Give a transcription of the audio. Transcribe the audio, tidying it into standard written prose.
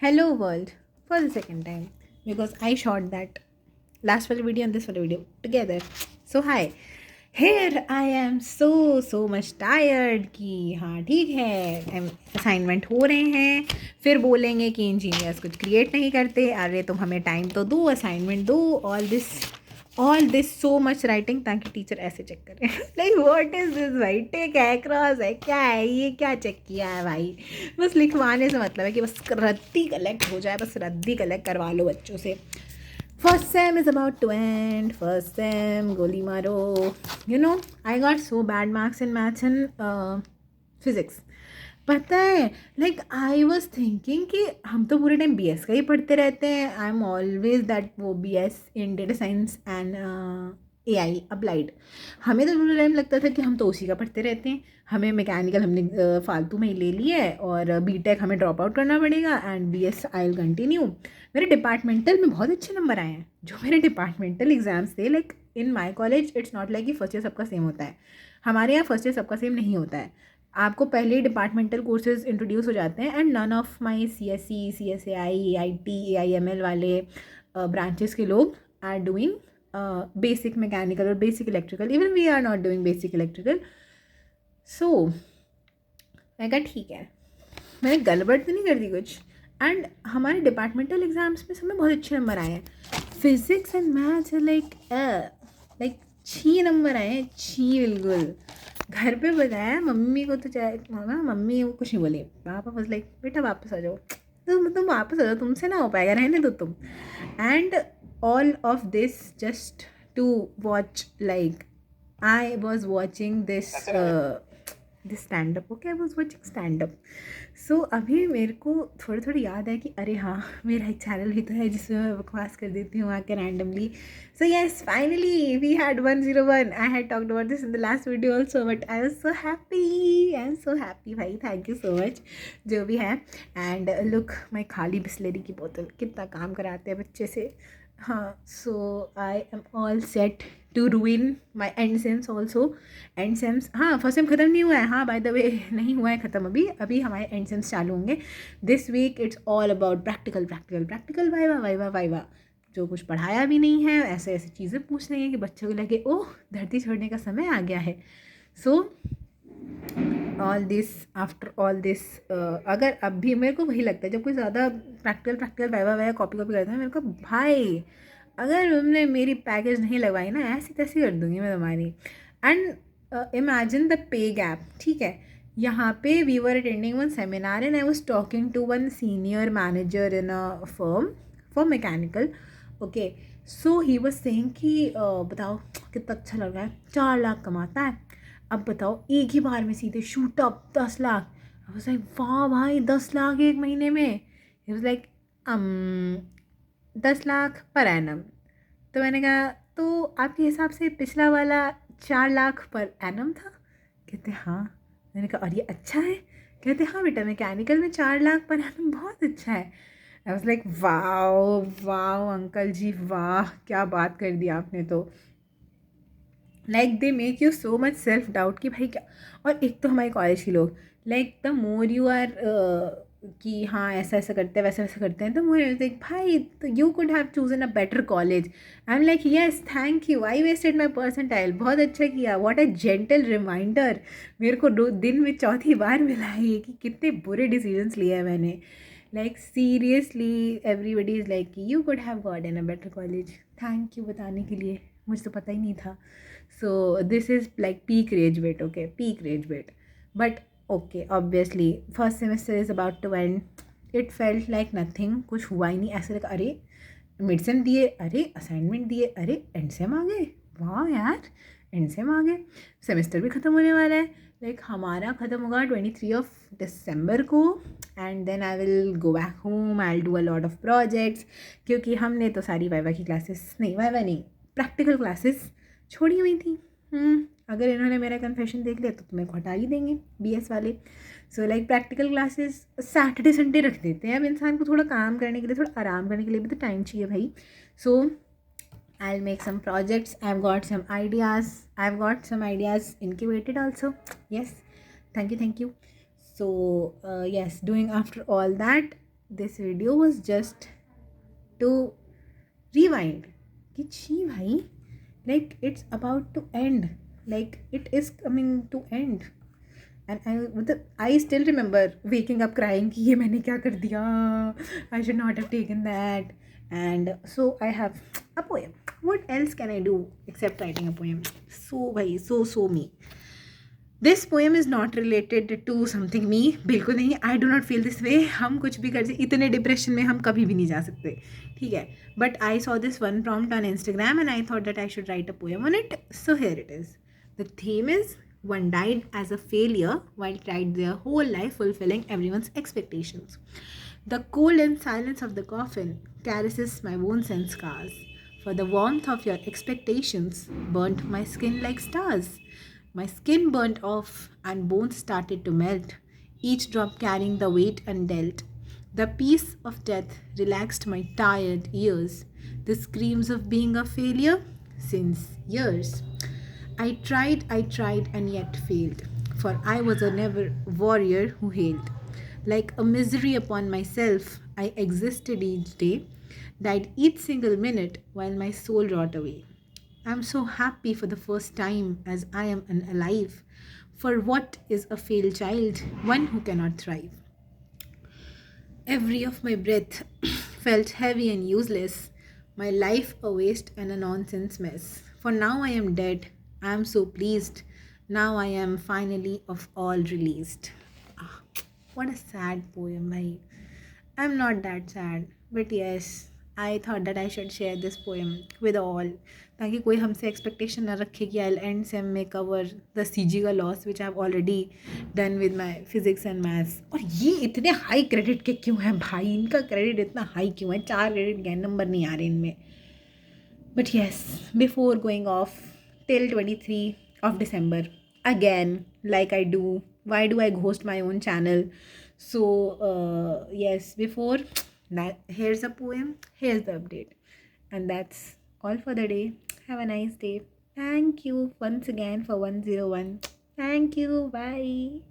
Hello world for the second time because I shot that last video and this video together. So hi, here I am so much tired कि हाँ ठीक है assignment हो रहे हैं फिर बोलेंगे कि इंजीनियर्स कुछ क्रिएट नहीं करते अरे तुम हमें टाइम तो दो असाइनमेंट दो all this so much writing ताकि टीचर ऐसे चेक करें लाइक व्हाट इज दिस भाई टेक क्रॉस है क्या है ये क्या चेक किया है भाई बस लिखवाने से मतलब है कि बस रद्दी कलेक्ट हो जाए बस रद्दी कलेक्ट करवा लो बच्चों से first sem is about to end first sem गोली मारो I got so bad marks in maths and physics पता है लाइक आई वॉज थिंकिंग कि हम तो पूरे टाइम बी एस का ही पढ़ते रहते हैं आई एम ऑलवेज दैट वो B S in data science and A I applied हमें तो पूरे टाइम लगता था कि हम तो उसी का पढ़ते रहते हैं हमें मैकेनिकल हमने फालतू में ही ले लिया है और बी टेक हमें ड्रॉप आउट करना पड़ेगा and B S I will continue मेरे डिपार्टमेंटल में बहुत अच्छे नंबर आए हैं जो मेरे डिपार्टमेंटल एग्जाम्स थे like in my college it's not like कि फर्स्ट ईयर सबका सेम होता है हमारे यहाँ फर्स्ट ईयर सबका सेम नहीं होता है आपको पहले ही डिपार्टमेंटल कोर्सेज इंट्रोड्यूस हो जाते हैं and none of my C S C C S A I T A I M L वाले ब्रांचेस के लोग आर डूइंग बेसिक मैकेनिकल और basic electrical even we are not doing basic electrical so मैं कहा ठीक है मैंने गड़बड़ तो नहीं कर दी कुछ एंड हमारे डिपार्टमेंटल एग्जाम्स में सब में बहुत अच्छे नंबर आए हैं physics and maths like 6 number आए हैं 6 बिल्कुल घर पे बताया मम्मी को तो चाहे मम्मी वो कुछ नहीं बोली पापा बस लाइक बेटा वापस आ जाओ तुम वापस आ जाओ तुमसे ना हो पाएगा रहने दो तुम and all of this just to watch like I was watching this this stand up okay I was watching stand up so अभी मेरे को थोड़ी याद है कि अरे हाँ मेरा एक चैनल भी तो है जिसमें मैं बकवास कर देती हूँ आके randomly so yes finally we had 101 I had talked about this in the last video also but I was so happy भाई thank you so much जो भी है and look मैं खाली बिस्लरी की बोतल कितना काम कराते हैं बच्चे से हाँ so I am all set to ruin my end sems also end sems हाँ फर्स्ट सेम ख़त्म नहीं हुआ है हाँ बाय द वे नहीं हुआ है ख़त्म अभी हमारे एंड सेम्स चालू होंगे this week it's all about practical viva जो कुछ पढ़ाया भी नहीं है ऐसे ऐसी चीज़ें पूछ रही हैं कि बच्चों को लगे ओह धरती छोड़ने का समय आ गया है सो आफ्टर ऑल दिस अगर अब भी मेरे को वही लगता है जब कोई ज़्यादा प्रैक्टिकल वाइवा कॉपी करता है मेरे को भाई अगर तुमने मेरी पैकेज नहीं लगवाई ना ऐसी तैसी कर दूँगी मैं तुम्हारी and imagine the pay gap ठीक है यहाँ पे we were attending one seminar and I was talking to one senior manager in a firm for mechanical okay so he was saying कि बताओ कितना अच्छा लग रहा है 4 लाख कमाता है अब बताओ एक ही बार में सीधे shoot up 10 lakh I was like वाह भाई 10 लाख एक महीने में he was like 10 lakh per annum तो मैंने कहा तो आपके हिसाब से पिछला वाला 4 लाख पर एनम था कहते हाँ मैंने कहा और ये अच्छा है कहते हाँ बेटा मैकेनिकल में 4 लाख पर एनम बहुत अच्छा है आई वाज लाइक वाह अंकल जी वाह क्या बात कर दी आपने तो like they make you so much self doubt कि भाई क्या और एक तो हमारे कॉलेज के लोग like the more you are कि हाँ ऐसा करते हैं वैसा करते हैं तो मोर लाइक भाई तो you could have chosen a better college I am like yes thank you I wasted my percentile बहुत अच्छा किया व्हाट अ जेंटल रिमाइंडर मेरे को दिन में चौथी बार मिला है ये कि कितने बुरे डिसीजंस लिए हैं मैंने like seriously everybody is like you could have got in a better college thank you बताने के लिए मुझे तो पता ही नहीं था so this is like peak rage bait okay peak rage bait but okay obviously first semester is about to end it felt like nothing कुछ हुआ ही नहीं ऐसे लगा अरे मिड सेम दिए अरे असाइनमेंट दिए अरे एंड सेम आ गए वाह यार एंड सेम आ गए सेमेस्टर भी ख़त्म होने वाला है लाइक हमारा ख़त्म होगा 23 ऑफ दिसंबर को and then I will go back home I will do a lot of projects क्योंकि हमने तो सारी वाइवा की क्लासेस नहीं वाइवा नहीं प्रैक्टिकल क्लासेस छोड़ी हुई थी अगर इन्होंने मेरा कन्फेशन देख लिया तो तुम्हें को हटा ही देंगे बीएस वाले so like practical classes Saturday Sunday रख देते हैं अब इंसान को थोड़ा काम करने के लिए थोड़ा आराम करने के लिए भी तो टाइम चाहिए भाई so I will make some projects I have got some ideas incubated also yes thank you so yes doing after all that this video was just to rewind कि छी भाई, like it's about to end, like it is coming to end. And I still remember waking up crying कि ये मैंने क्या कर दिया, I should not have taken that. And so I have a poem. What else can I do except writing a poem? So भाई, so me. This poem is not related to something me, बिल्कुल नहीं. I do not feel this way. हम कुछ भी कर सकते, इतने depression में हम कभी भी नहीं जा सकते, ठीक है. But I saw this one prompt on Instagram and I thought that I should write a poem on it. So here it is. The theme is one died as a failure while tried their whole life fulfilling everyone's expectations. The cold and silence of the coffin caresses my wounds and scars, for the warmth of your expectations burnt my skin like stars. My skin burnt off and bones started to melt, each drop carrying the weight undealt. The peace of death relaxed my tired ears, the screams of being a failure since years. I tried, and yet failed, for I was a never warrior who hailed. Like a misery upon myself, I existed each day, died each single minute while my soul rot away. I am so happy for the first time as I am alive. For what is a failed child? One who cannot thrive. Every of my breath felt heavy and useless, my life a waste and a nonsense mess. For now I am dead, I am so pleased. Now I am finally of all released. Ah, what a sad poem, bhai. I'm not that sad, but yes, I thought that I should share this poem with all, ताकि कोई हमसे expectation ना रखे कि आई and same में cover the सी जी का loss which I have already done with my physics and maths. और ये इतने हाई क्रेडिट के क्यों हैं भाई, इनका क्रेडिट इतना हाई क्यों है, 4 क्रेडिट के नंबर नहीं आ रहे इनमें. But yes, before going off till 23 of December, again, like I do, why do I ghost my own channel? So, yes, before that, here's a poem, here's the update. And that's all for the day. Have a nice day. Thank you once again for 101. Thank you. Bye.